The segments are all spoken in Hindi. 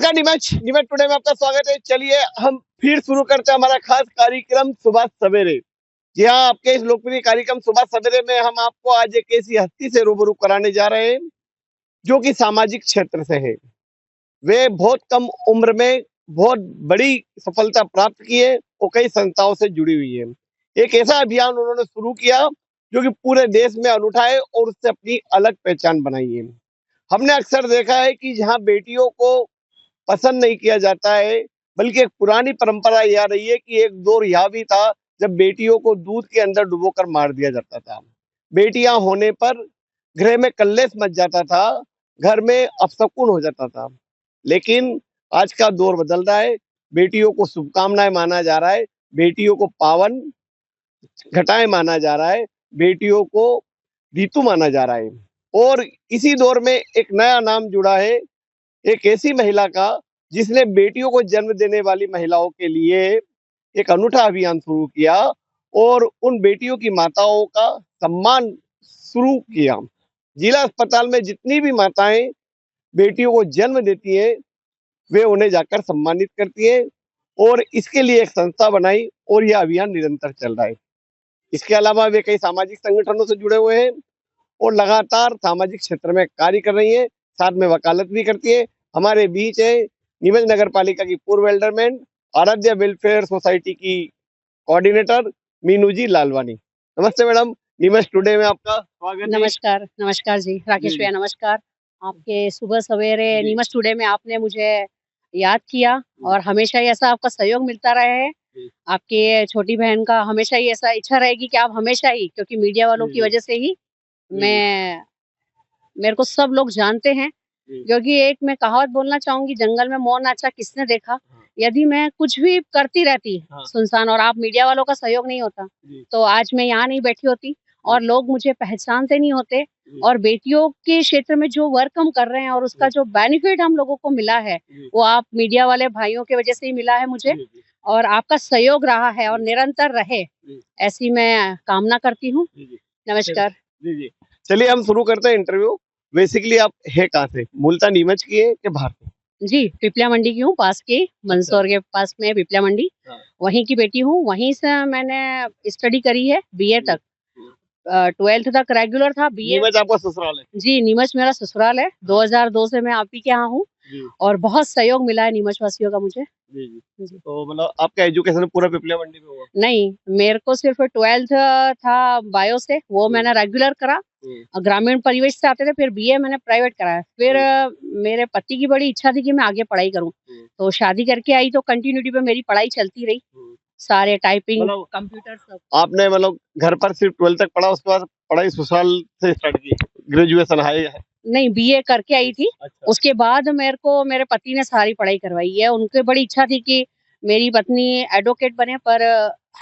नमस्कार नीमच नीमच टुडे में आपका स्वागत है। चलिए हम फिर शुरू करते हैं हमारा खास कार्यक्रम सुबह सवेरे। जी हाँ, आपके इस लोकप्रिय कार्यक्रम सुबह सवेरे में हम आपको आज एक ऐसी हस्ती से रूबरू कराने जा रहे हैं जो कि सामाजिक क्षेत्र से है। वे बहुत कम उम्र में बहुत बड़ी सफलता प्राप्त की है और कई संस्थाओं से जुड़ी हुई है। एक ऐसा अभियान उन्होंने शुरू किया जो कि पूरे देश में अनूठा है और उससे अपनी अलग पहचान बनाई है। हमने अक्सर देखा है कि जहाँ बेटियों को पसंद नहीं किया जाता है, बल्कि एक पुरानी परंपरा यह रही है कि एक दौर यह भी था जब बेटियों को दूध के अंदर डुबोकर मार दिया जाता था। बेटियां होने पर घर में कल्लेस मच जाता था, घर में अपशकुन हो जाता था। लेकिन आज का दौर बदल रहा है, बेटियों को शुभकामनाएं माना जा रहा है, बेटियों को पावन घटाएं माना जा रहा है, बेटियों को ऋतु माना जा रहा है। और इसी दौर में एक नया नाम जुड़ा है, एक ऐसी महिला का जिसने बेटियों को जन्म देने वाली महिलाओं के लिए एक अनूठा अभियान शुरू किया और उन बेटियों की माताओं का सम्मान शुरू किया। जिला अस्पताल में जितनी भी माताएं बेटियों को जन्म देती हैं, वे उन्हें जाकर सम्मानित करती हैं और इसके लिए एक संस्था बनाई और यह अभियान निरंतर चल रहा है। इसके अलावा वे कई सामाजिक संगठनों से जुड़े हुए हैं और लगातार सामाजिक क्षेत्र में कार्य कर रही हैं, साथ में वकालत भी करती है। हमारे बीच है नीमच नगर पालिका की पूर्व एल्डरमैन, आराध्या वेलफेयर सोसाइटी की कोऑर्डिनेटर मीनू जी लालवानी। नमस्ते मैडम, नीमच टुडे में आपका स्वागत है। नमस्कार, नमस्कार जी, राकेश जी भैया नमस्कार। आपके सुबह सवेरे जी नीमच टुडे में आपने मुझे याद किया और हमेशा ही ऐसा आपका सहयोग मिलता रहे है। जी आपकी छोटी बहन का हमेशा ही ऐसा इच्छा रहेगी कि आप हमेशा ही, क्योंकि मीडिया वालों की जी वजह से ही जी मैं मेरे को सब लोग जानते हैं। जी क्योंकि एक मैं कहावत बोलना चाहूँगी, जंगल में मोर नाचा किसने देखा? हाँ, यदि मैं कुछ भी करती रहती हाँ, सुनसान और आप मीडिया वालों का सहयोग नहीं होता, जी तो आज मैं यहाँ नहीं बैठी होती और लोग मुझे पहचानते नहीं होते। जी और बेटियों के क्षेत्र में जो वर्क हम कर रहे हैं और उसका जो बेनिफिट हम लोगों को मिला है, जी वो आप मीडिया वाले भाइयों की वजह से ही मिला है मुझे जी जी और आपका सहयोग रहा है और जी निरंतर रहे, जी ऐसी मैं कामना करती हूँ। जी जी नमस्कार। जी जी। चलिए हम शुरू करते हैं इंटरव्यू। बेसिकली आप है कहाँ से? मूलतः नीमच की है कि बाहर से? जी, पिपलिया मंडी की हूँ, पास की अच्छा। मंदसौर के पास में पिपलिया मंडी, हाँ। वहीं की बेटी हूँ। वहीं से मैंने स्टडी करी है बीए जी तक। जी। 12th तक रेगुलर था, बीए नीमच आपका ससुराल है? जी, नीमच मेरा ससुराल है। हाँ। 2002 से मैं आप ही के यहाँ हूँ जी और बहुत सहयोग मिला है नीमच वासियों का मुझे। जी जी। जी। तो मतलब आपका एजुकेशन पूरा पिपलिया मंडी में हुआ? नहीं, मेरे को सिर्फ़ 12th था बायो से, वो हम्म मैंने रेगुलर करा। हम्म ग्रामीण परिवेश से आते थे, फिर बीए मैंने प्राइवेट कराया। फिर हम्म मेरे पति की बड़ी इच्छा थी कि मैं आगे पढ़ाई करूँ, हम्म तो शादी करके आई तो कंटिन्यूटी पे मेरी पढ़ाई चलती रही। हम्म। सारे टाइपिंग, मतलब कंप्यूटर सब। आपने मतलब घर पर सिर्फ 12th तक पढ़ा, उसके बाद पढ़ाई ससुराल से स्टार्ट की? ग्रेजुएशन हाई है? नहीं, बीए करके आई थी। अच्छा। उसके बाद मेरे को मेरे पति ने सारी पढ़ाई करवाई है। उनकी बड़ी इच्छा थी कि मेरी पत्नी एडवोकेट बने, पर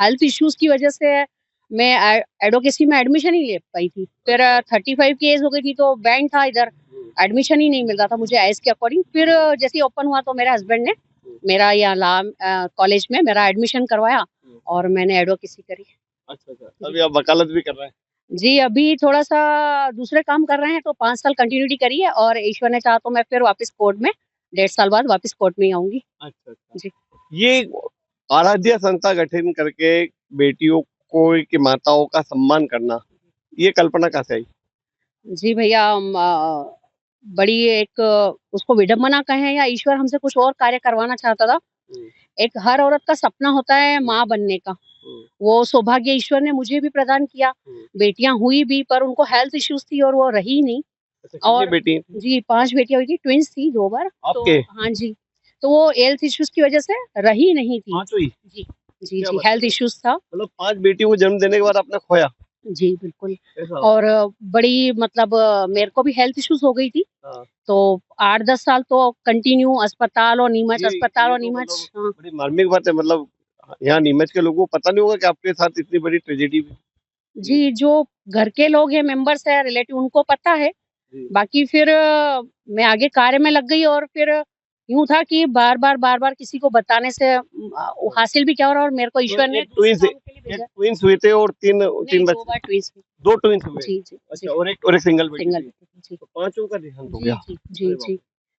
हेल्थ इश्यूज़ की वजह से मैं एडवोकेसी में एडमिशन ही ले पाई थी। फिर अच्छा। 35 की एज हो गई थी तो बैंड था इधर, हम्म एडमिशन ही नहीं मिल रहा था मुझे एज के अकॉर्डिंग। फिर जैसे ही ओपन हुआ तो मेरे हस्बैंड ने हम्म मेरा यहाँ कॉलेज में मेरा एडमिशन करवाया हम्म। और मैंने एडवोकेसी करी। अच्छा अच्छा, जी। अभी आप वकालत भी कर रहे हैं? जी, अभी थोड़ा-सा दूसरे काम कर रहे हैं तो 5 साल कंटिन्यूटी करी है और ईश्वर ने चाहा तो मैं फिर वापस कोर्ट में 1.5 साल बाद वापस कोर्ट में ही आऊँगी। अच्छा अच्छा। जी। ये आराध्या संस्था गठन करके बेटियों को की माताओं का सम्मान करना, ये कल्पना कहाँ से आई? जी भैया, बड़ी एक उसको विडंबना कहें या ईश्वर हमसे कुछ और कार्य करवाना चाहता था। हम्म एक हर औरत का सपना होता है हम्म माँ बनने का। हम्म वो सौभाग्य ईश्वर ने मुझे भी प्रदान किया। हम्म। बेटियाँ हुई भी पर उनको हेल्थ इश्यूज़ थी और वो रही नहीं। अच्छा, कितनी और बेटी थी जी, 5 बेटियाँ हुई थी, ट्विन्स थी 2 बार। तो आपके? हाँ जी, तो वो हेल्थ इश्यूज़ की वज़ह से रही नहीं थी। पांचों ही? जी, जी, क्या जी, बात कर हेल्थ रहे हैं? इश्यूज़ था। मतलब 5 बेटियों को जन्म देने के बाद आपने खोया? जी, बिल्कुल। ऐसा? और बड़ी मतलब मेरे को भी हेल्थ इश्यूज़ हो गई थी। हाँ। तो 8-10 साल तो कंटिन्यू अस्पताल और नीमच, ये अस्पताल ये और तो नीमच। मतलब हाँ। बड़ी मार्मिक बात है। मतलब यहाँ नीमच के लोगों को पता नहीं होगा कि आपके साथ इतनी बड़ी ट्रेजेडी हुई। जी जी, जो घर के लोग हैं, मेंबर्स हैं, रिलेटिव उनको पता है। जी। बाकी फिर मैं आगे कार्य में लग गई और फिर यूँ था कि बार-बार किसी को बताने से हाँ। हासिल भी क्या हो रहा है और मेरे को तो ईश्वर ने एक दूसरे ट्विन्स काम के लिए एक भेजा। ट्विन्स हुए थे और 3 नहीं, 3 2 बच्चे? बार ट्विन्स हुई। 2 ट्विन्स हुए? जी, जी, जी। अच्छा, और एक सिंगल बेटी सिंगल थी? बेटी थी। जी। तो पाँचों का देहांत हो जी, गया? जी, अरे जी, बाप जी। रे!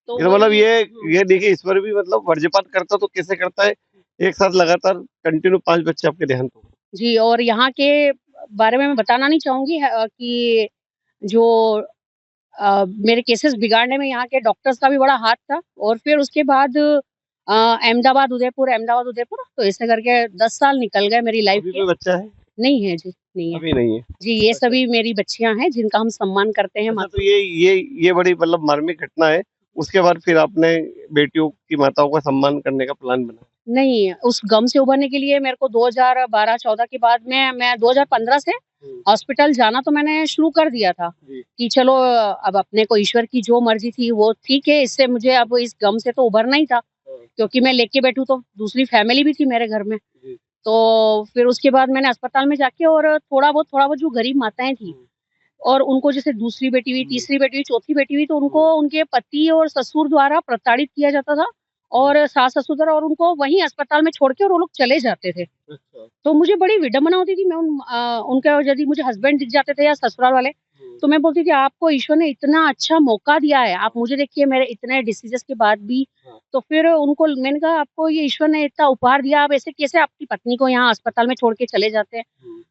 तो ये मतलब वही ये देखिए ईश्वर भी मतलब वज्रपात करता तो कैसे करता है, एक साथ लगातार कंटिन्यू 5 बच्चे आपके देहांत हो गए। जी। और यहाँ के बारे में मैं बताना नहीं चाहूंगी कि जो मेरे केसेस बिगाड़ने में यहाँ के डॉक्टर्स का भी बड़ा हाथ था। और फिर उसके बाद अहमदाबाद उदयपुर, तो ऐसे करके 10 साल निकल गए मेरी लाइफ अभी के। कोई बच्चा है? नहीं है जी, नहीं है। अभी नहीं है। जी, ये अच्छा, सभी मेरी बच्चियां हैं जिनका हम सम्मान करते हैं। अच्छा तो ये बड़ी मतलब मार्मिक घटना है। उसके बाद फिर आपने बेटियों की माताओं का सम्मान करने का प्लान बनाया? नहीं, उस गम से उभरने के लिए मेरे को 2012-14 के बाद में मैं 2015 से हॉस्पिटल जाना तो मैंने शुरू कर दिया था जी। कि चलो अब अपने को ईश्वर की जो मर्जी थी वो ठीक है, इससे मुझे अब इस गम से तो उभरना ही था, क्योंकि मैं लेके बैठूं तो दूसरी फैमिली भी थी मेरे घर में। जी। तो फिर उसके बाद मैंने अस्पताल में जाके और थोड़ा बहुत जो गरीब माताएं थी और उनको जैसे दूसरी बेटी हुई, तीसरी बेटी हुई, चौथी बेटी हुई, तो उनको उनके पति और ससुर द्वारा प्रताड़ित किया जाता था और सास-ससुर द्वारा, और उनको वहीं अस्पताल में छोड़ के और वो लोग चले जाते थे। अच्छा। तो मुझे बड़ी विडंबना होती थी। मैं उनका यदि मुझे हस्बैंड दिख जाते थे या ससुराल वाले, तो मैं बोलती थी आपको ईश्वर ने इतना अच्छा मौका दिया है, आप मुझे देखिए मेरे इतने डिसीजेस के बाद भी। तो फिर उनको मैंने कहा आपको ये ईश्वर ने इतना उपहार दिया, आप ऐसे कैसे आपकी पत्नी को यहाँ अस्पताल में छोड़ के चले जाते हैं?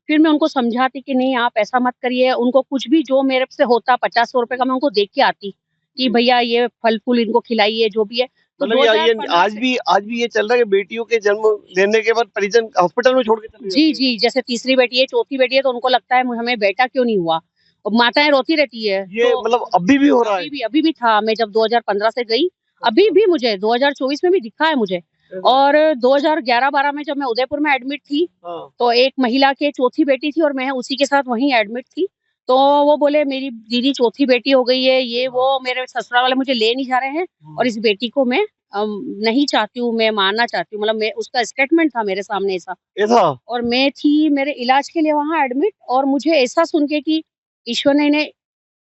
फिर मैं उनको समझाती कि नहीं आप ऐसा मत करिए, उनको कुछ भी जो मेरे से होता 50-100 रुपए का मैं उनको दे के आती कि भैया ये फल-फूल इनको खिलाइए जो भी है। तो मतलब ये 2015 आज से भी ये चल रहा है कि बेटियों के जन्म लेने के बाद परिजन हॉस्पिटल में छोड़ के चले जी, जाते हैं? जी, जैसे तीसरी बेटी है, चौथी बेटी है, तो उनको लगता है हमें बेटा क्यों नहीं हुआ? और माताएँ रोती रहती है। ये तो मतलब अभी भी हो रहा है? अभी भी था। मैं जब 2015 से गई, अभी भी मुझे 2024 में भी दिखा है मुझे। अच्छा। और 2011-12 में जब मैं उदयपुर में एडमिट थी, हाँ। तो एक महिला के चौथी बेटी थी और मैं उसी के साथ वहीं एडमिट थी। तो वो बोले मेरी दीदी चौथी बेटी हो गई है, ये वो मेरे ससुराल वाले मुझे ले नहीं जा रहे हैं और इस बेटी को मैं नहीं चाहती हूँ, मैं मारना चाहती हूँ। मतलब मैं उसका स्टेटमेंट था मेरे सामने ऐसा। ऐसा? और मैं थी मेरे इलाज के लिए वहाँ एडमिट, और मुझे ऐसा सुन के कि ईश्वर ने इन्हें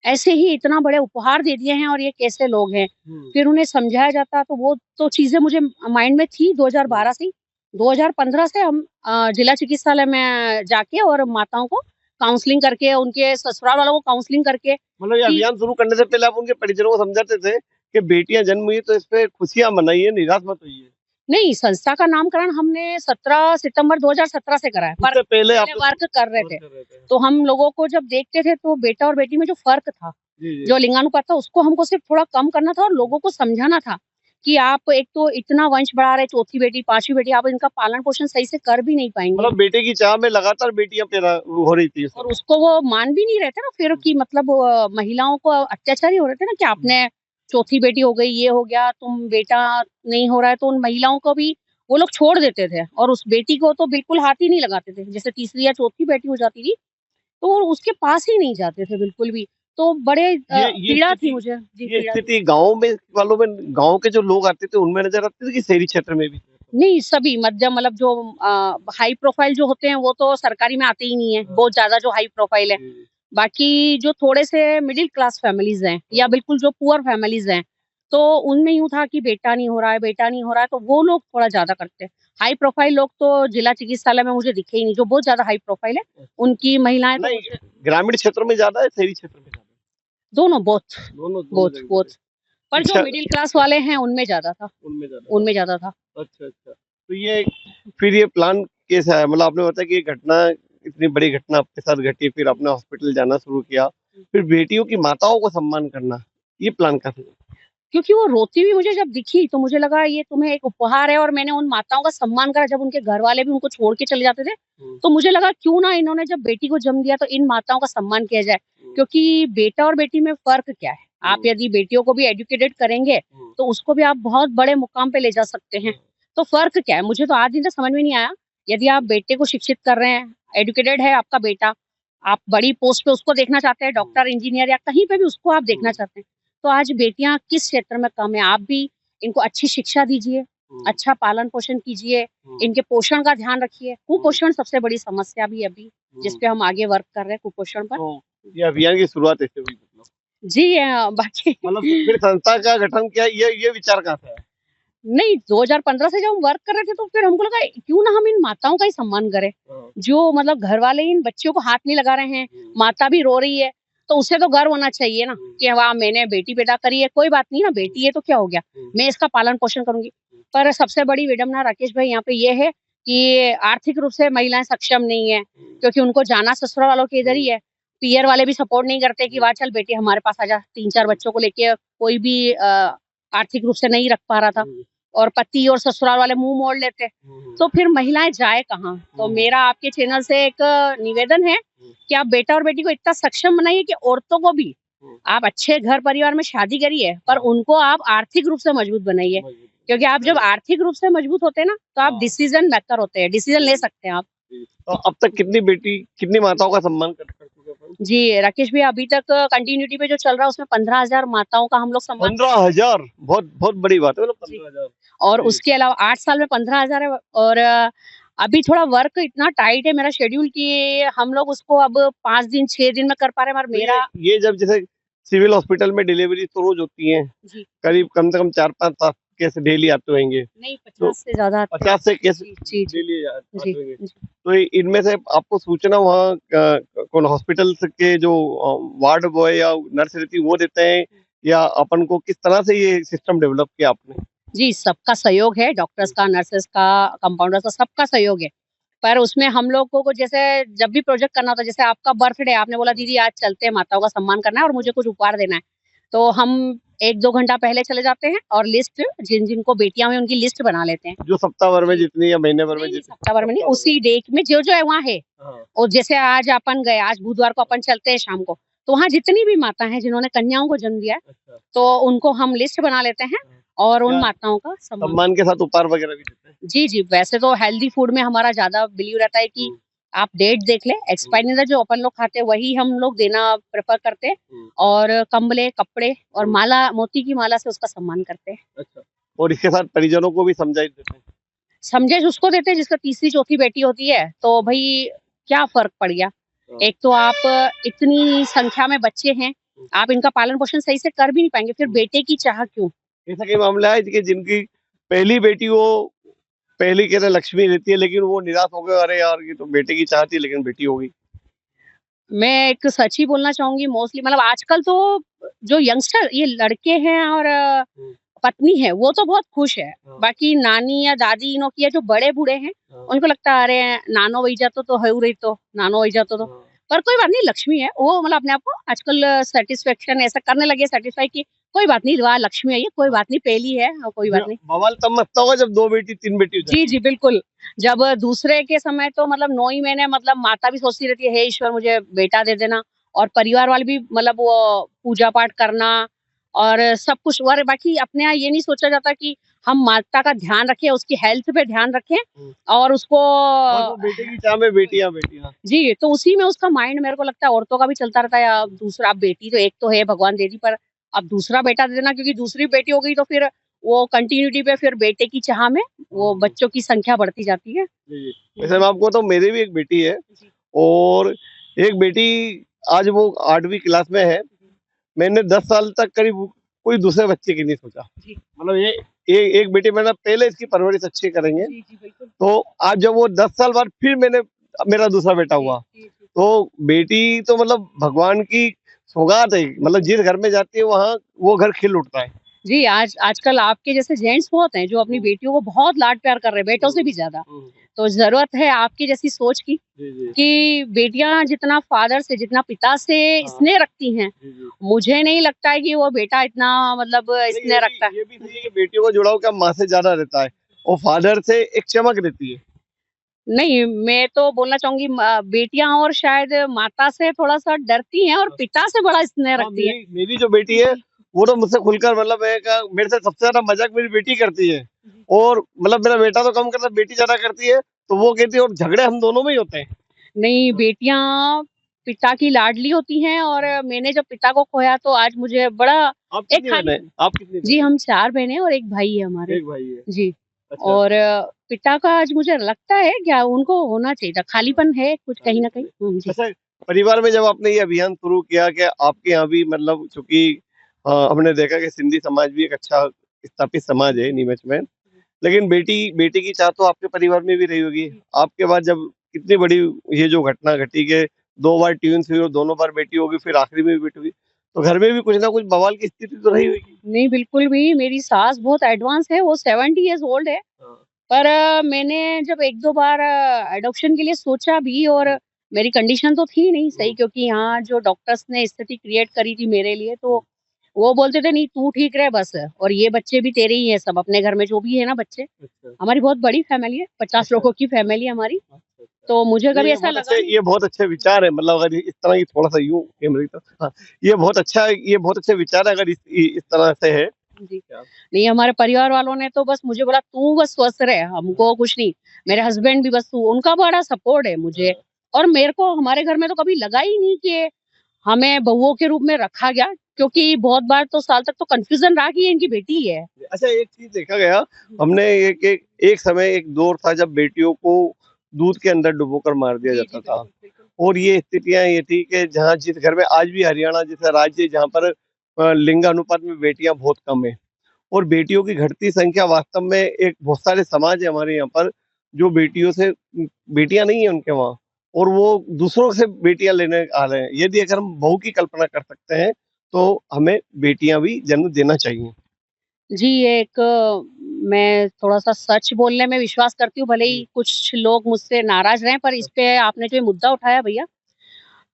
ऐसे ही इतना बड़े उपहार दे दिए हैं और ये कैसे लोग हैं। फिर उन्हें समझाया जाता तो वो तो चीज़ें मुझे माइंड में थी 2012 से ही। 2015 से हम जिला चिकित्सालय में जाके और माताओं को काउंसलिंग करके, उनके ससुराल वालों को काउंसलिंग करके मतलब ये कि अभियान शुरू करने से पहले आप उनके परिजनों को समझाते थे कि बेटियां जन्म हुई तो इस पे खुशियां मनाइए, निराश मत होइए। नहीं, संस्था का नामकरण हमने 17 सितंबर 2017 से करा है, पर उससे पहले आप पहले वर्क कर रहे थे। कर रहे थे। तो हम लोगों को जब देखते थे तो बेटा और बेटी में जो फ़र्क था, जी, जी। जो लिंगानुपात था, उसको हमको सिर्फ़ थोड़ा कम करना था और लोगों को समझाना था कि आप एक तो इतना वंश बढ़ा रहे, चौथी बेटी, 5वीं बेटी, आप इनका पालन-पोषण सही से कर भी नहीं पाएँगे। मतलब बेटे की चाह में लगातार बेटियां पैदा हो रही थी उस और समय। उसको वो मान भी नहीं रहे थे ना फिर कि मतलब महिलाओं को अत्याचार ही हो रहे थे ना कि आपने चौथी बेटी हो गई, ये हो गया, तुम बेटा नहीं हो रहा है, तो उन महिलाओं को भी वो लोग छोड़ देते थे और उस बेटी को तो बिल्कुल हाथ ही नहीं लगाते थे। जैसे तीसरी या चौथी बेटी हो जाती थी, तो वो उसके पास ही नहीं जाते थे बिल्कुल भी। तो बड़े ये पीड़ा थी स्थिति मुझे। जी, ये पीड़ा थी। स्थिति गाँव में वालों में, गाँव के जो लोग आते थे उनमें नज़र आती थी कि शहरी क्षेत्र में भी? नहीं, सभी मध्यम मतलब जो हाई प्रोफाइल जो होते हैं वो तो सरकारी में आते ही नहीं है, बहुत ज़्यादा जो हाई प्रोफाइल है। जी, बाकी जो थोड़े से मिडिल क्लास फैमिलीज़ हैं या बिल्कुल जो पुअर फैमिलीज़ हैं, तो उनमें यूँ था कि बेटा नहीं हो रहा है, बेटा नहीं हो रहा है, तो वो लोग थोड़ा ज़्यादा करते हैं। हाई प्रोफाइल लोग तो जिला चिकित्सालय में मुझे दिखे ही नहीं, जो बहुत ज़्यादा हाई प्रोफाइल है, उनकी महिलाएँ तो नहीं, मुझे ग्रामीण क्षेत्रों में ज़्यादा है, शहरी क्षेत्र में ज़्यादा दोनों बोथ दोनों बोथ जगह बोथ पे? पर जो शिक्षा मिडिल क्लास वाले हैं उनमें ज़्यादा था, उनमें ज़्यादा था। उनमें ज़्यादा था। अच्छा, अच्छा। तो ये फिर ये प्लान कैसा है? मतलब आपने बताया कि ये घटना, इतनी बड़ी घटना आपके साथ घटी, फिर आपने हॉस्पिटल जाना शुरू किया, फिर बेटियों की माताओं को सम्मान करना, ये प्लान कैसे? क्योंकि वो रोती हुई मुझे जब दिखी तो मुझे लगा ये तुम्हें एक उपहार है, और मैंने उन माताओं का सम्मान करा जब उनके घर वाले भी उनको छोड़ के चले जाते थे। तो मुझे लगा क्यों ना इन्होंने जब बेटी को जन्म दिया तो इन माताओं का सम्मान किया जाए, क्योंकि बेटा और बेटी में फ़र्क क्या है? आप यदि बेटियों को भी एजुकेटेड करेंगे तो उसको भी आप बहुत बड़े मुकाम पे ले जा सकते हैं। तो फ़र्क क्या है? मुझे तो आज दिन तक समझ में नहीं आया। यदि आप बेटे को शिक्षित कर रहे हैं, एजुकेटेड है आपका बेटा, आप बड़ी पोस्ट पे उसको देखना चाहते हैं, डॉक्टर, इंजीनियर या कहीं पे भी उसको आप देखना चाहते हैं। तो आज बेटियाँ किस क्षेत्र में कम है? आप भी इनको अच्छी शिक्षा दीजिए, अच्छा पालन-पोषण कीजिए, इनके पोषण का ध्यान रखिए। कुपोषण सबसे बड़ी समस्या भी है अभी, जिस पे हम आगे वर्क कर रहे हैं कुपोषण पर। तो ये अभियान की शुरुआत ऐसे हुई मतलब? जी बाकी मतलब फिर संस्था का गठन किया, ये विचार कहाँ से आया? नहीं, 2015 से जब हम वर्क कर रहे थे तो फिर हमको लगा क्यों ना हम इन माताओं का ही सम्मान करें, हाँ। जो मतलब घर वाले इन बच्चियों को हाथ नहीं लगा रहे हैं, माता भी रो रही है। तो उसे तो गर्व होना चाहिए ना कि वाह मैंने बेटी पैदा करी है। कोई बात नहीं ना, बेटी है तो क्या हो गया, मैं इसका पालन पोषण करूंगी। पर सबसे बड़ी विडम्बना राकेश भाई यहाँ पे ये है कि आर्थिक रूप से महिलाएं सक्षम नहीं है, क्योंकि उनको जाना ससुराल वालों के इधर ही है। पियर वाले भी सपोर्ट नहीं करते कि वाह चल बेटी हमारे पास आजा, 3-4 बच्चों को लेके कोई भी आर्थिक रूप से नहीं रख पा रहा था, और पति और ससुराल वाले मुंह मोड़ लेते, तो फिर महिलाएं जाए कहाँ। तो मेरा आपके चैनल से एक निवेदन है कि आप बेटा और बेटी को इतना सक्षम बनाइए कि औरतों को भी आप अच्छे घर परिवार में शादी करिए, पर उनको आप आर्थिक रूप से मजबूत बनाइए, क्योंकि आप जब आर्थिक रूप से मजबूत होते हैं ना, तो आप डिसीजन मेकर होते हैं, डिसीजन ले सकते हैं आप। तो अब तक कितनी माताओं का सम्मान कर चुके हैं? जी राकेश भाई, अभी तक कंटिन्यूटी पे जो चल रहा है उसमें 15,000 माताओं का हम लोग सम्मान 15,000 बहुत बहुत बड़ी बात है, मतलब 15,000। और उसके अलावा 8 साल में 15,000 है। और अभी थोड़ा वर्क इतना टाइट है मेरा शेड्यूल कि हम लोग उसको अब 5 दिन 6 दिन में कर पा रहे हैं। तो ये जब जैसे सिविल हॉस्पिटल में डिलीवरी तो रोज होती है, करीब कम से कम 4-5 केस डेली आते होंगे? नहीं, 50 से ज्यादा 50 से केस डेली आते होंगे। तो इनमें से आपको सूचना वहाँ कौन हॉस्पिटल के जो वार्ड बॉय या नर्स रहती है वो देते हैं, या अपन को किस तरह से ये सिस्टम डेवलप किया आपने? जी, सबका सहयोग है, डॉक्टर्स का, नर्सेस का, कंपाउंडर्स का, सबका सहयोग है। पर उसमें हम लोगों को जैसे जब भी प्रोजेक्ट करना होता है, जैसे आपका बर्थडे, आपने बोला दीदी आज चलते हैं, माताओं का सम्मान करना है और मुझे कुछ उपहार देना है, तो हम 1-2 घंटा पहले चले जाते हैं और लिस्ट जिनको बेटियां हुई उनकी लिस्ट बना लेते हैं। जो सप्ताह भर में जितनी या महीने भर में जितनी? सप्ताह भर में नहीं, उसी डे में जो है वहाँ है। और जैसे आज अपन गए, आज बुधवार को अपन चलते हैं शाम को, तो वहाँ जितनी भी माता हैं जिन्होंने कन्याओं को जन्म दिया है, तो उनको हम लिस्ट बना लेते हैं और उन माताओं का सम्मान के साथ उपहार वगैरह भी देते हैं? जी जी, वैसे तो हेल्दी फूड में हमारा ज्यादा बिलीव रहता है कि आप डेट देख ले, एक्सपायरी जो अपन लोग खाते हैं वही हम लोग देना प्रेफर करते हैं, और कंबले, कपड़े और माला, मोती की माला से उसका सम्मान करते हैं। अच्छा, और इसके साथ परिजनों को भी समझाइश देते हैं? समझाइश उसको देते हैं जिसका तीसरी चौथी बेटी होती है, तो भाई क्या फर्क पड़ गया। एक तो आप इतनी संख्या में बच्चे हैं, आप इनका पालन पोषण सही से कर भी नहीं पाएंगे, फिर बेटे की चाह क्यों। ऐसा कई मामला है कि जिनकी पहली बेटी वो पहली कहते लक्ष्मी रहती है, लेकिन वो निराश हो गए, अरे यार ये तो बेटे की चाह थी लेकिन बेटी हो गई। मैं एक सच ही बोलना चाहूंगी, मोस्टली मतलब आजकल तो जो यंगस्टर ये लड़के हैं और पत्नी है वो तो बहुत खुश है, बाकी नानी या दादी इनो की या जो बड़े बूढ़े हैं उनको लगता है अरे नानो वही जातो तो है रही, तो नानो वही जातो तो। पर कोई बात नहीं, लक्ष्मी है वो, मतलब अपने आप को आजकल सेटिस्फेक्शन ऐसा करने लगे, सेटिस्फाई की कोई बात नहीं, वाह लक्ष्मी है ये, कोई बात नहीं, पहली है और कोई बात नहीं। बवाल तब मचता होगा जब 2 बेटी 3 बेटी हो जाए। जी जी बिल्कुल, जब दूसरे के समय तो मतलब 9 ही महीने मतलब माता भी सोचती रहती है हे ईश्वर मुझे बेटा दे देना, और परिवार वाले भी मतलब वो पूजा पाठ करना और सब कुछ, और बाकी अपने यहाँ ये नहीं सोचा जाता कि हम माता का ध्यान रखें, उसकी हेल्थ पे ध्यान रखें और उसको बेटे की चाह में बेटियां जी, तो उसी में उसका माइंड मेरे को लगता है औरतों का भी चलता रहता है। अब दूसरा, अब बेटी तो एक तो है भगवान दे दी, पर अब दूसरा बेटा दे देना, क्योंकि दूसरी बेटी हो गई तो फिर वो कंटिन्यूटी पे फिर बेटे की चाह में वो बच्चों की संख्या बढ़ती जाती है। वैसे मैं आपको तो मेरी भी एक बेटी है, और एक बेटी आज वो 8वीं क्लास में है। मैंने 10 साल तक करीब कोई दूसरे बच्चे की नहीं सोचा, मतलब ये एक बेटी मैंने पहले इसकी परवरिश अच्छी करेंगे, तो आज जब वो 10 साल बाद फिर मेरा दूसरा बेटा हुआ, तो बेटी तो मतलब भगवान की सौगात है, मतलब जिस घर में जाती है वहाँ वो घर खिल उठता है। जी, आजकल आपके जैसे जेंट्स बहुत हैं जो अपनी बेटियों को बहुत लाड प्यार कर रहे हैं, बेटों से भी ज्यादा। तो जरूरत है आपकी जैसी सोच की कि बेटियां जितना फादर से, जितना पिता से स्नेह रखती हैं, मुझे नहीं लगता है कि वो बेटा इतना मतलब स्नेह रखता है। ये भी सही है कि बेटियों का जुड़ाव क्या माँ से ज्यादा रहता है, और फादर से एक चमक रहती है। नहीं, मैं तो बोलना चाहूंगी बेटियां और शायद माता से थोड़ा सा डरती हैं और पिता से बड़ा स्नेह रखती है। मेरी जो बेटी है वो तो मुझसे खुलकर, मतलब मेरे से सबसे ज्यादा मजाक मेरी बेटी करती है, और मतलब मेरा बेटा तो कम करता है, बेटी ज्यादा करती है, तो वो कहती है, और झगड़े हम दोनों में ही होते हैं। नहीं, बेटियां पिता की लाडली होती हैं, और मैंने जब पिता को खोया तो आज मुझे बड़ा आप कितनी जी हम 4 बहनें और एक भाई है हमारे। एक भाई है जी। अच्छा। और पिता का आज मुझे लगता है क्या उनको होना चाहिए था, खालीपन है कुछ कहीं ना कहीं। जी। अच्छा, परिवार में जब आपने ये अभियान शुरू किया कि आपके यहाँ भी, मतलब चूंकि हमने देखा कि सिंधी समाज भी एक अच्छा स्थापित समाज है नीमच में, लेकिन बेटी की चाह तो आपके परिवार में भी रही होगी। आपके बाद जब कितनी बड़ी ये जो घटना घटी के 2 बार ट्यून्स हुई और दोनों बार बेटी होगी, फिर आखिरी में भी बेटी हुई। तो घर में भी कुछ ना कुछ बवाल की स्थिति तो रही होगी। नहीं, बिल्कुल भी। मेरी सास बहुत एडवांस है, वो 70 इयर्स ओल्ड है। हाँ। पर मैंने जब 1-2 बार एडॉप्शन के लिए सोचा भी, और मेरी कंडीशन तो थी नहीं सही, क्योंकि यहाँ जो डॉक्टर्स ने स्थिति क्रिएट करी थी मेरे लिए, तो वो बोलते थे नहीं तू ठीक रहे बस, और ये बच्चे भी तेरे ही हैं सब, अपने घर में जो भी है ना बच्चे। अच्छा। हमारी बहुत बड़ी फैमिली है, 50 अच्छा। लोगों की फैमिली है हमारी। अच्छा, अच्छा। तो मुझे नहीं, कभी ऐसा लगा नहीं। ये बहुत अच्छे विचार है, मतलब अगर इस तरह की थोड़ा-सा यूँ कैमरे की तरफ, हाँ, ये बहुत अच्छे विचार है अगर इस तरह से है। जी। नहीं, हमारे परिवार वालों ने तो बस मुझे बोला तू बस स्वस्थ रहे, हमको कुछ नहीं। मेरे हस्बैंड भी बस तू, उनका बड़ा सपोर्ट है मुझे। और मेरे को हमारे घर में तो कभी लगा ही नहीं कि हमें बहुओं के रूप में रखा गया, क्योंकि बहुत बार तो साल तक तो कन्फ्यूजन रहा कि ये इनकी बेटी ही है। अच्छा, एक चीज़ देखा गया, हमने एक समय एक दौर था जब बेटियों को दूध के अंदर डुबोकर मार दिया जी, जाता जी, था। बिल्कुल, बिल्कुल। और ये स्थितियाँ ये थी कि जहाँ जिस घर में आज भी हरियाणा जैसा राज्य है जहाँ पर लिंग अनुपात में बेटियाँ बहुत कम है, और बेटियों की घटती संख्या वास्तव में एक बहुत सारे समाज है हमारे यहाँ पर जो बेटियों से बेटियाँ नहीं है उनके वहाँ, और वो दूसरों से बेटियाँ लेने आ रहे हैं। यदि अगर हम बहू की कल्पना कर सकते हैं, तो हमें बेटियाँ भी जन्म देना चाहिए। जी, ये एक मैं थोड़ा-सा सच बोलने में विश्वास करती हूँ, भले ही कुछ लोग मुझसे नाराज़ रहें, पर इस पे आपने जो ये मुद्दा उठाया भैया,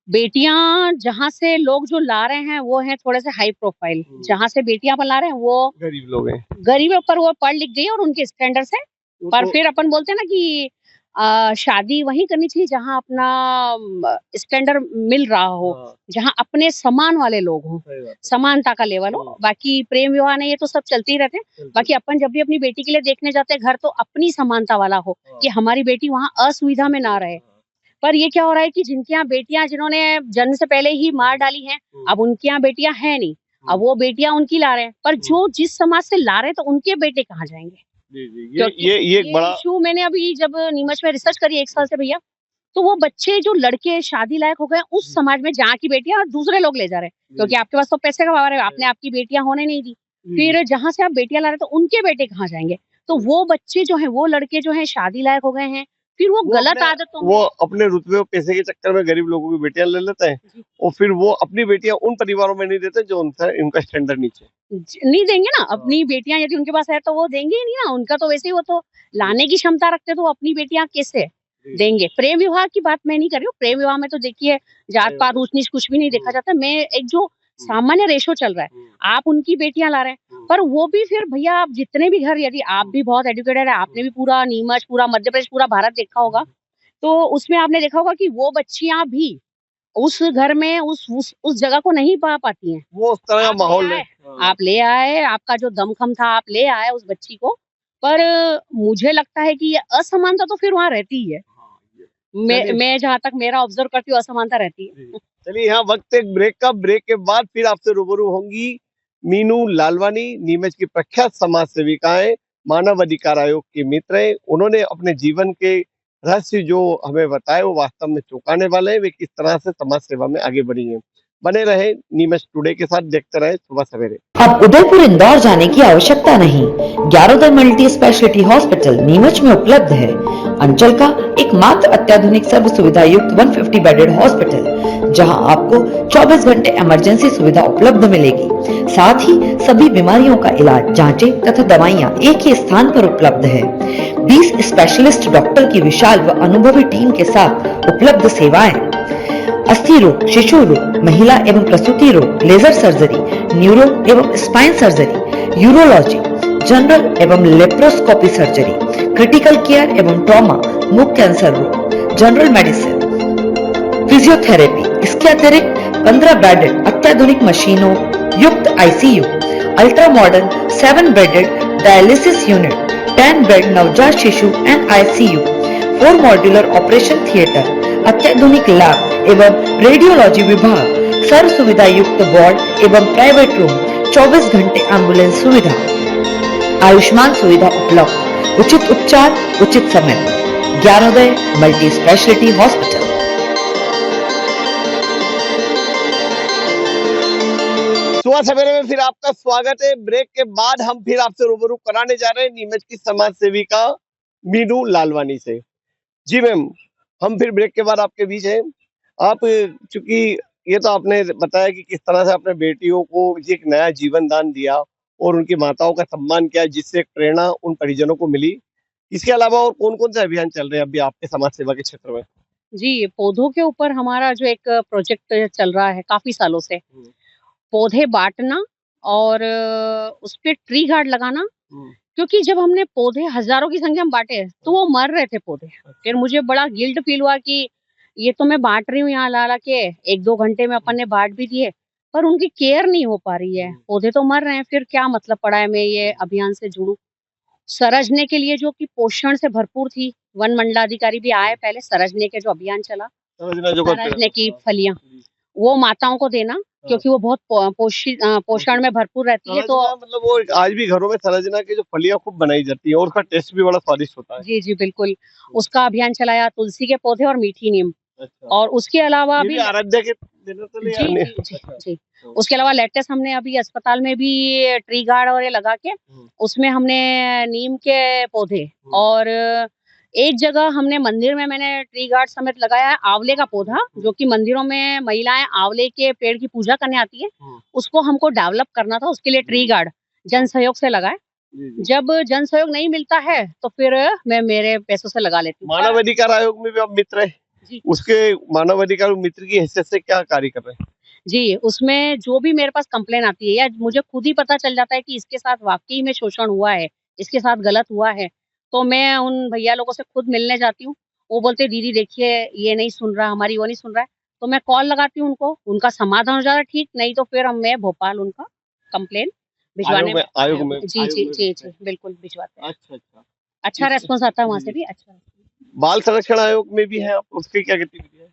बेटियाँ जहाँ से लोग जो ला रहे हैं, वो हैं थोड़े से हाई प्रोफाइल। जहाँ से बेटियाँ अपन ला रहे हैं, वो गरीब लोग हैं। गरीब है, पर वो पढ़ लिख गई है और उनके स्टैंडर्ड से। वो पर तो फिर अपन बोलते हैं ना कि शादी वहीं करनी चाहिए जहाँ अपना स्टैंडर्ड मिल रहा हो, हाँ, जहाँ अपने समान वाले लोग हों, सही बात है। समानता का लेवल हो। बाकी प्रेम विवाह ने ये तो सब चलते ही रहते हैं। बिल्कुल। बाकी अपन जब भी अपनी बेटी के लिए देखने जाते हैं घर, तो अपनी समानता वाला हो, हाँ। कि हमारी बेटी वहाँ असुविधा में ना रहे। पर ये क्या हो रहा है कि जिनके यहाँ बेटियाँ, जिन्होंने जन्म से पहले ही मार डाली हैं, अब उनके यहाँ बेटियाँ हैं नहीं। अब वो बेटियाँ उनकी ला रहे हैं, पर जो जिस समाज से ला रहे हैं, तो उनके बेटे कहाँ जाएँगे? जी, जी। क्योंकि ये एक ये बड़ा इश्यू मैंने अभी जब नीमच में रिसर्च करी 1 साल से भैया, तो वो बच्चे जो लड़के शादी लायक हो गए, उस समाज में जहाँ की बेटियाँ और दूसरे लोग ले जा रहे हैं। क्योंकि आपके पास तो पैसे का पावर है, आपने आपकी बेटियाँ होने नहीं दी। फिर जहाँ से आप बेटियाँ ला रहे हैं, तो उनके बेटे कहाँ जाएँगे? तो वो बच्चे जो हैं, वो लड़के जो हैं शादी लायक हो गए हैं, फिर वो गलत आदतों वो में। अपने रुतबे और पैसे के चक्कर में गरीब लोगों की बेटियाँ ले लेते हैं, जी। और फिर वो अपनी बेटियाँ उन परिवारों में नहीं देते जो उनसे उनका स्टैंडर्ड नीचे है। नहीं देंगे ना, अपनी बेटियाँ यदि उनके पास है तो वो देंगे ही नहीं ना, उनका तो वैसे ही वो तो लाने की क्षमता रखते हैं, तो वो अपनी बेटियाँ कैसे देंगे? प्रेम विवाह की बात मैं नहीं कर रही हूँ, प्रेम विवाह में तो देखिए जात-पात, ऊँच-नीच कुछ भी नहीं देखा जाता। मैं एक जो सामान्य रेशो चल रहा है, आप उनकी बेटियाँ ला रहे हैं, पर वो भी फिर भैया आप जितने भी घर, यदि आप भी बहुत एजुकेटेड है, आपने भी पूरा नीमच, पूरा मध्य प्रदेश, पूरा भारत देखा होगा, तो उसमें आपने देखा होगा कि वो बच्चियाँ भी उस घर में उस जगह को नहीं पा पाती हैं। वो उस तरह का आप ले माहौल है। आए, आप ले आए, आपका जो दमख़म था आप ले आए उस बच्ची को, पर मुझे लगता है कि ये असमानता तो फिर वहाँ रहती ही है। चलिए, मैं जहाँ तक मेरा ऑब्ज़र्व करती हूँ, असमानता रहती है। जी। चलिए, यहाँ वक्त एक ब्रेक का, ब्रेक के बाद फिर आपसे रूबरू होंगी मीनू लालवानी, नीमच की प्रख्यात समाज सेविका हैं, मानव अधिकार आयोग की मित्र हैं। उन्होंने अपने जीवन के रहस्य जो हमें बताए वो वास्तव में चौंकाने वाले हैं। वे किस तरह से समाज सेवा में आगे बढ़ी हैं। बने रहे नीमच टुडे के साथ, देखते रहे सुबह सवेरे। अब उदयपुर इंदौर जाने की आवश्यकता नहीं। Gyanodaya multi specialty hospital Neemuch में उपलब्ध है। अंचल का एकमात्र अत्याधुनिक सर्व सुविधा युक्त 150 बेडेड हॉस्पिटल, जहां आपको 24 घंटे इमरजेंसी सुविधा उपलब्ध मिलेगी। साथ ही सभी बीमारियों का इलाज, जांचें तथा दवाइयां एक ही स्थान पर उपलब्ध है। 20 स्पेशलिस्ट डॉक्टर की विशाल व अनुभवी टीम के साथ उपलब्ध सेवाएं, अस्थि रोग, शिशु रोग, महिला एवं प्रसूति रोग, लेजर सर्जरी, न्यूरो एवं स्पाइन सर्जरी, यूरोलॉजी, जनरल एवं लेप्रोस्कोपी सर्जरी, क्रिटिकल केयर एवं ट्रॉमा, मुख कैंसर रोग, जनरल मेडिसिन, फिजियोथेरेपी। इसके अतिरिक्त 15 बेडेड अत्याधुनिक मशीनों युक्त ICU, ultra modern 7 bedded dialysis unit, 10 bed नवजात शिशु and ICU, 4 modular operation theatre, अत्याधुनिक लैब एवं रेडियोलॉजी विभाग, सर्व सुविधा युक्त वार्ड एवं प्राइवेट रूम, 24 घंटे एम्बुलेंस सुविधा, आयुष्मान सुविधा उपलब्ध, उचित उपचार उचित समय। Gyanodaya multi specialty hospital. सुबह सवेरे में फिर आपका स्वागत है। ब्रेक के बाद हम फिर आपसे रूबरू कराने जा रहे हैं नीमच की समाज सेविका मीनू लालवानी से। जी मैम, हम फिर ब्रेक के बाद आपके बीच हैं। आप चूंकि ये तो आपने बताया कि किस तरह से अपने बेटियों को ये एक नया जीवन दान दिया और उनकी माताओं का सम्मान किया, जिससे एक प्रेरणा उन परिजनों को मिली। इसके अलावा और कौन-कौन से अभियान चल रहे हैं अभी आपके समाज सेवा के क्षेत्र में? जी, पौधों के ऊपर हमारा जो एक प्रोजेक्ट चल रहा है काफ़ी सालों से, हुँ, पौधे बाँटना और उसपे ट्री गार्ड लगाना। हुँ, क्योंकि जब हमने पौधे हज़ारों की संख्या में बाँटे, तो वो मर रहे थे पौधे। फिर मुझे बड़ा गिल्ट फ़ील हुआ कि ये तो मैं बाँट रही हूँ यहाँ ला-ला के, 1-2 घंटे में अपन ने बाँट भी दिए, पर उनकी केयर नहीं हो पा रही है। पौधे तो मर रहे हैं, फिर क्या मतलब पड़ा है मैं ये अभियान से जुड़ूँ। सरजने के लिए जो कि पोषण से भरपूर थी, वन मंडलाधिकारी भी आए पहले, सरजने के जो अभियान चला, समझना जो करते सरजने की हैं। फलियाँ, जी, वो माताओं को देना, हाँ। क्योंकि वो बहुत पोषण में भरपूर रहती है, तो संरचना मतलब वो आज भी घरों में संरचना की जो फलियाँ खूब बनाई जाती है और उसका टेस्ट भी बड़ा स्वादिष्ट होता है। जी, जी, बिल्कुल। उसका अभियान चलाया, तुलसी के पौधे और मीठी नीम। अच्छा, और उसके अलावा ये भी अभी आराध्या के दिनों से ले जी, आने जी, जी, अच्छा। जी। हुँ, उसके अलावा लेटेस्ट हमने अभी अस्पताल में भी ट्री गार्ड और ये लगा के, हुँ, उसमें हमने नीम के पौधे हुँ, और एक जगह हमने मंदिर में मैंने ट्री गार्ड समेत लगाया है आँवले का पौधा, जो कि मंदिरों में महिलाएँ आँवले के पेड़ की पूजा करने आती हैं। हुँ, उसको हमको डेवलप करना था, उसके लिए ट्री गार्ड जन सहयोग से लगाए। जी, जी। जब जन सहयोग नहीं मिलता है, तो फिर मैं मेरे पैसों से लगा लेती हूँ। पर मानव अधिकार आयोग में भी आप मित्र हैं। जी। उसके मानव अधिकार मित्र की हैसियत से क्या कार्य कर रहे हैं? जी, उसमें जो भी मेरे पास कंप्लेन आती है या मुझे खुद ही पता चल जाता है कि इसके साथ वाक़ई में शोषण हुआ है, इसके साथ गलत हुआ है, तो मैं उन भैया लोगों से खुद मिलने जाती हूँ। वो बोलते हैं, "दीदी देखिए, ये नहीं सुन रहा, हमारी वो नहीं सुन रहा है।" तो मैं कॉल लगाती हूँ उनको, उनका समाधान हो जाता है ठीक, नहीं तो फिर हम मैं भोपाल उनका कंप्लेन भिजवाने जी, आयोग जी, में जी, भेजते जी, हैं। बिल्कुल भिजवाते हैं। अच्छा, अच्छा। अच्छा इस रिस्पॉन्स आता है वहाँ जी, से जी। भी, अच्छा। बाल संरक्षण आयोग में भी हैं आप, उसकी क्या गतिविधि है?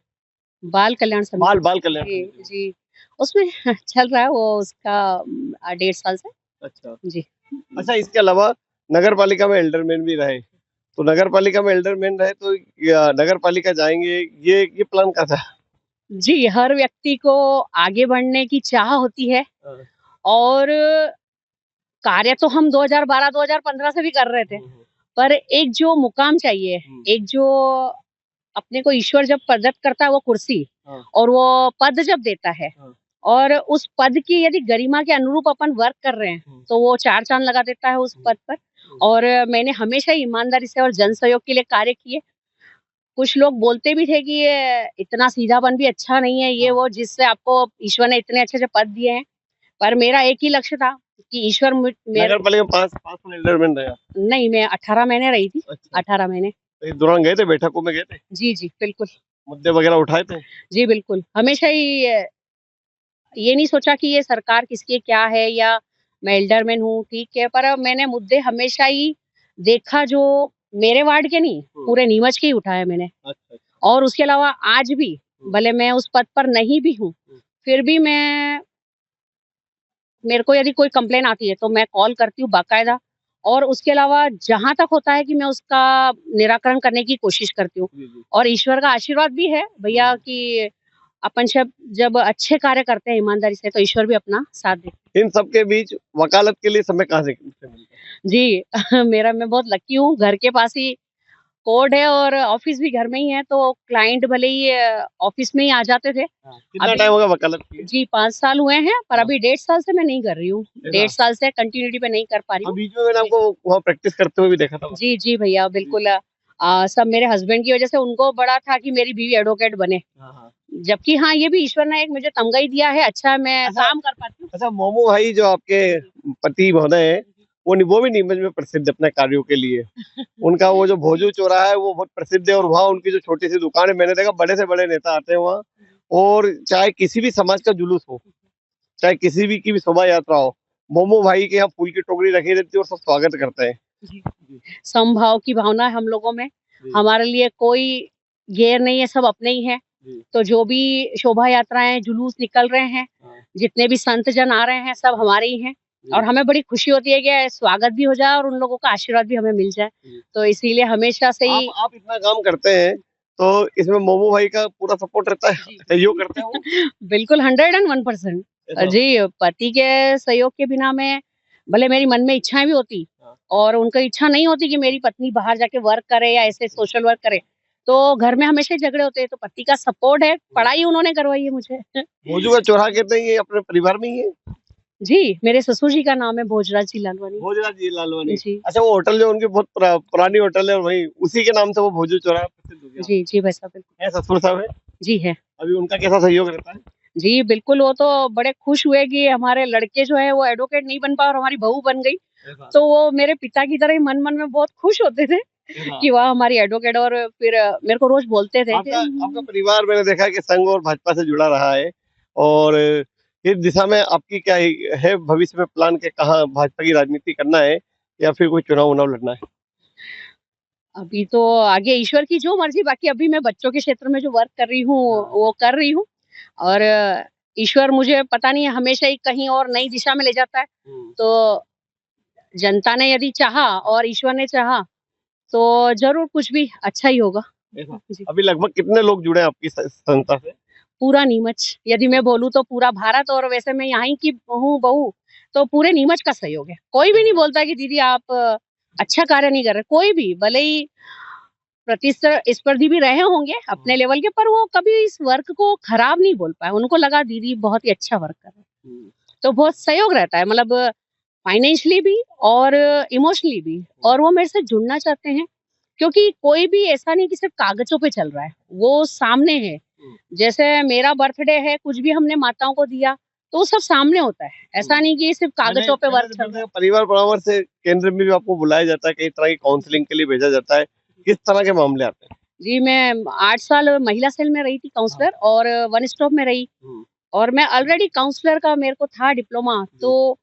बाल कल्याण बाल समिति। बाल कल्याण जी, समिति में। जी। उसमें चल रहा है वो उसका 1.5 साल से। अच्छा। जी। अच्छा, इसके अलावा नगर पालिका में एल्डरमैन भी रहे। तो नगर पालिका में एल्डरमैन रहे तो नगर पालिका जाएँगे, ये प्लान क्या था? जी, हर व्यक्ति को आगे बढ़ने की चाह होती है हाँ। और कार्य तो हम 2012-2015 से भी कर रहे थे। हुँ, हुँ, पर एक जो मुकाम चाहिए, हुँ। एक जो अपने को ईश्वर जब प्रदत्त करता है वो कुर्सी हाँ, और वो पद जब देता है हाँ। और उस पद की यदि गरिमा के अनुरूप अपन वर्क कर रहे हैं, हुँ, तो वो 4 चाँद लगा देता है उस हुँ, पद पर। हुँ। और मैंने हमेशा ईमानदारी से और जन सहयोग के लिए कार्य किए। कुछ लोग बोलते भी थे कि ये इतना सीधापन भी अच्छा नहीं है, ये हाँ। वो जिससे आपको ईश्वर ने इतने अच्छे-अच्छे पद दिए हैं। पर मेरा एक ही लक्ष्य था कि ईश्वर मेरे नगर पालिका में 5 साल एल्डरमैन रहे आप। नहीं, मैं 18 महीने रही थी, अच्छा। 18 महीने। तो इस दौरान गए थे, बैठकों में गए थे? जी, जी, बिल्कुल। मुद्दे वगैरह उठाए थे? जी, बिल्कुल। हमेशा ही ये नहीं सोचा कि ये सरकार किसकी क्या है या मैं एल्डरमैन हूँ, ठीक है, पर मैंने मुद्दे हमेशा ही देखा जो मेरे वार्ड के नहीं, हुँ। पूरे नीमच के ही उठाए मैंने। अच्छा, अच्छा। और उसके अलावा आज भी, हुँ, भले मैं उस पद पर नहीं भी हूँ, हुँ। फिर भी मेरे को यदि कोई कंप्लेन आती है, तो मैं कॉल करती हूँ बाकायदा और उसके अलावा जहाँ तक होता है कि मैं उसका निराकरण करने की कोशिश करती हूँ। जी, जी। और ईश्वर का आशीर्वाद भी है भैया हुँ। कि अपन जब जब अच्छे कार्य करते हैं ईमानदारी से, तो ईश्वर भी अपना साथ देते हैं। इन सब के बीच वकालत के लिए समय कहाँ से मिलता है? जी, मैं बहुत लकी हूँ, घर के पास ही कोर्ट है और ऑफ़िस भी घर में ही है, तो क्लाइंट भले ही ऑफ़िस में ही आ जाते थे। हाँ। कितना अभी टाइम हो गया वकालत किए? जी, 5 साल हुए हैं, पर हाँ। अभी 1.5 साल से मैं नहीं कर रही हूँ। ऐसा? 1.5 साल से कंटिन्यूटी पे नहीं कर पा रही हाँ, हूँ। बीच में मैंने जी। आपको वहाँ प्रैक्टिस करते हुए भी देखा था वहाँ। जी, जी भैया, जी। बिल्कुल सब मेरे हस्बैंड की वज़ह से उनको बड़ा था कि मेरी बीवी एडवोकेट बने। हाँ, हाँ। जबकि हाँ, ये भी ईश्वर ने एक मुझे तमगा दिया है, अच्छा मैं अच्छा काम कर पाती हूँ। अच्छा, मोमो भाई जो आपके जी, पति महोदय हैं, जी। वो भी नीमच में प्रसिद्ध है अपने कार्यों के लिए। उनका वो जो भोजू जी, चौराहा है वो बहुत प्रसिद्ध है और वहाँ उनकी जो छोटी-सी दुकान है, मैंने देखा बड़े से बड़े नेता आते हैं वहाँ और चाहे किसी भी समाज का जुलूस हो, चाहे किसी भी की भी शोभा यात्रा हो, मोमो भाई के यहाँ फूल की टोकरी रखी रहती है और सब स्वागत करते हैं। जी। जी, समभाव की भावना है हम लोगों में। जी, हमारे लिए कोई गैर नहीं है, सब अपने ही हैं। जी, तो जो भी शोभा यात्राएँ, जुलूस निकल रहे हैं, हाँ, जितने भी संत जन आ रहे हैं, सब हमारे ही हैं। और जी, हमें बड़ी खुशी होती है कि स्वागत भी हो जाए और उन लोगों का आशीर्वाद भी हमें मिल जाए। जी। तो इसीलिए हमेशा से ही आप इतना काम करते हैं, तो इसमें मोमो भाई का पूरा सपोर्ट रहता है? जी। सहयोग करते हैं वो? बिल्कुल 101% ऐसा? जी, पति के सहयोग के बिना मैं भले मेरी मन में इच्छाएँ भी होती हाँ, और उनकी इच्छा नहीं होती कि मेरी पत्नी बाहर जाके वर्क करे या ऐसे सोशल वर्क करे, तो घर में हमेशा ही झगड़े होते हैं, तो पति का सपोर्ट है, पढ़ाई उन्होंने करवाई है मुझे। भोजू का चौराहा कहते हैं, ये अपने परिवार में ही है? जी, मेरे ससुर जी का नाम है भोजराज जी लालवानी। भोजराज जी लालवानी। जी। अच्छा, वो होटल जो उनकी बहुत पुरानी होटल है, वही उसी के नाम से वो भोजू चौराहा प्रसिद्ध हो गया। जी, जी भाई साहब, बिल्कुल। है, ससुर साहब है? जी है। अभी उनका कैसा सहयोग रहता है? जी, बिल्कुल, वो तो बड़े खुश हुए कि हमारे लड़के जो है वो एडवोकेट नहीं बन पाए और हमारी बहू बन गई। ऐसा? तो वो मेरे पिता की तरह ही मन-मन में बहुत खुश होते थे ऐसा? कि वाह! हमारी एडवोकेट। और फिर मेरे को रोज़ बोलते थे कि आपका परिवार मैंने देखा है कि संघ और भाजपा से जुड़ा रहा है, और इस दिशा में आपकी क्या है भविष्य में प्लान, के कहाँ भाजपा की राजनीति करना है या फिर कोई चुनाव लड़ना है? अभी तो आगे ईश्वर की जो मर्ज़ी, बाकी अभी मैं बच्चों के क्षेत्र में जो वर्क कर रही हूँ, वो कर रही हूँ। और ईश्वर मुझे पता नहीं हमेशा ही कहीं और नई दिशा में ले जाता है। तो जनता ने यदि चाहा और ईश्वर ने चाहा, तो ज़रूर कुछ भी अच्छा ही होगा। ऐसा? जी। अभी लगभग कितने लोग जुड़े हैं आपकी संस्था से? पूरा नीमच, यदि मैं बोलूँ तो पूरा भारत, और वैसे मैं यहाँ ही की हूँ बहू, तो पूरे नीमच का सहयोग है। कोई भी नहीं बोलता कि दीदी आप अच्छा कार्य नहीं कर रहे, कोई भी, भले ही प्रतिस्पर्धी भी रहे होंगे अपने लेवल के, पर वो कभी इस वर्क को खराब नहीं बोल पाए। उनको लगा दीदी बहुत ही अच्छा वर्क कर रहे हैं। तो बहुत सहयोग रहता है, मतलब फाइनेंशियली भी और इमोशनली भी, और वो मेरे से जुड़ना चाहते हैं, क्योंकि कोई भी ऐसा नहीं कि सिर्फ कागजों पे चल रहा है, वो सामने है। जैसे मेरा बर्थडे है, कुछ भी हमने माताओं को दिया, तो वो सब सामने होता है। ऐसा नहीं कि सिर्फ कागजों पे वर्क चल रहा है। परिवार परामर्श केंद्र में भी आपको बुलाया जाता है, कई तरह की काउंसलिंग के लिए भेजा जाता है, किस तरह के मामले आते हैं? जी, मैं 8 साल महिला सेल में रही थी काउंसलर, और वन स्टॉप में रही, और मैं ऑलरेडी काउंसलर का मेरे को था डिप्लोमा, तो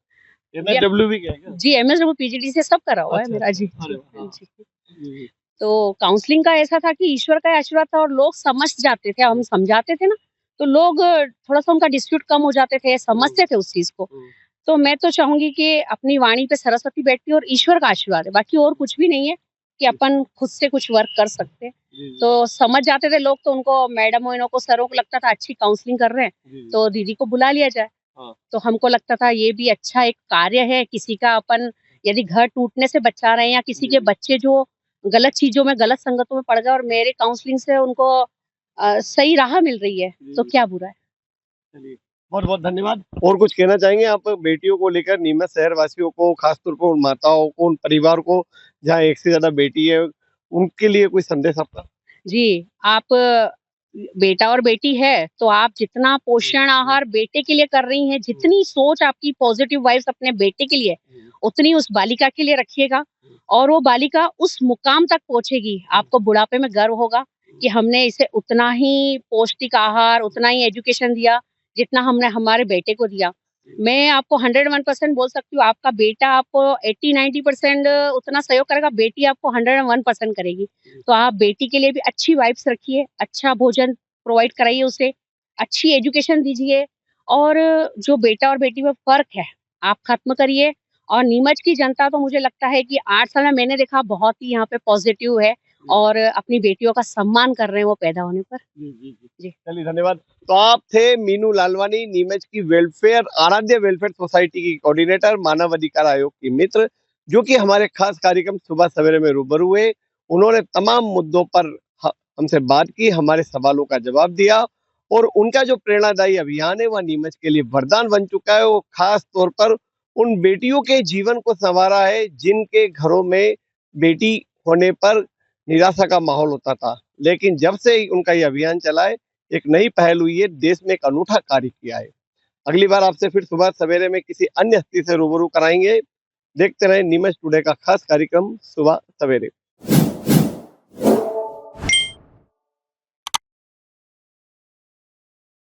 MSW भी किया क्या? जी, MSW पीजीडी से सब करा हुआ है अच्छा, मेरा। जी, अरे वाह! जी। तो काउंसलिंग का ऐसा था कि ईश्वर का आशीर्वाद था, और लोग समझ जाते थे, हम समझाते थे ना, तो लोग थोड़ा-सा उनका डिस्प्यूट कम हो जाते थे, समझते थे उस चीज़ को। तो मैं तो चाहूँगी कि अपनी वाणी पे सरस्वती बैठती है और ईश्वर का आशीर्वाद है, बाकी और कुछ भी नहीं है कि अपन खुद से कुछ वर्क कर सकते हैं। तो समझ जाते थे लोग, तो उनको, मैडमों को, सरों को लगता था अच्छी काउंसलिंग कर रहे हैं, तो दीदी को बुला लिया जाए। हाँ। तो हमको लगता था ये भी अच्छा एक कार्य है, किसी का अपन यदि घर टूटने से बचा रहे हैं, या किसी के बच्चे जो गलत चीज़ों में, गलत संगतों में पड़ गए और मेरे काउंसलिंग से उनको सही राह मिल रही है, तो क्या बुरा है। चलिए, बहुत-बहुत धन्यवाद। और कुछ कहना चाहेंगे आप बेटियों को लेकर, नीमच शहर वासियों को, खासतौर पर उन माताओं को, उन परिवार को जहाँ एक से ज़्यादा बेटी है, उनके लिए कोई संदेश आपका? जी, आप बेटा और बेटी है, तो आप जितना पोषण आहार बेटे के लिए कर रही हैं, जितनी सोच आपकी पॉजिटिव वाइब्स अपने बेटे के लिए, उतनी उस बालिका के लिए रखिएगा, और वो बालिका उस मुकाम तक पहुँचेगी। आपको बुढ़ापे में गर्व होगा कि हमने इसे उतना ही पौष्टिक आहार, उतना ही एजुकेशन दिया, जितना हमने हमारे बेटे को दिया। मैं आपको 101% बोल सकती हूँ, आपका बेटा आपको 80-90% उतना सहयोग करेगा, बेटी आपको 101% करेगी। तो आप बेटी के लिए भी अच्छी वाइब्स रखिए, अच्छा भोजन प्रोवाइड कराइए उसे, अच्छी एजुकेशन दीजिए, और जो बेटा और बेटी में फ़र्क है, आप ख़त्म करिए। और नीमच की जनता तो मुझे लगता है कि 8 साल में मैंने देखा बहुत ही यहाँ पे पॉज़िटिव है, और अपनी बेटियों का सम्मान कर रहे हैं वो पैदा होने पर। जी। चलिए, धन्यवाद। तो आप थे मीनू लालवानी, नीमच की आराध्य वेलफेयर सोसाइटी की कोऑर्डिनेटर, मानव अधिकार आयोग की मित्र, जो कि हमारे खास कार्यक्रम सुबह सवेरे में रूबरू हुए। उन्होंने तमाम मुद्दों पर हमसे बात की, हमारे सवालों का जवाब दिया, और उनका जो प्रेरणादायी अभियान है वह नीमच के लिए वरदान बन चुका है। वो खास तौर पर उन बेटियों के जीवन को संवारा है जिनके घरों में बेटी होने पर निराशा का माहौल होता था, लेकिन जब से उनका ये अभियान चला है, एक नई पहल हुई है, देश में एक अनूठा कार्य किया है। अगली बार आपसे फिर सुबह सवेरे में किसी अन्य हस्ती से रूबरू कराएंगे। देखते रहे नीमच टुडे का खास कार्यक्रम सुबह सवेरे।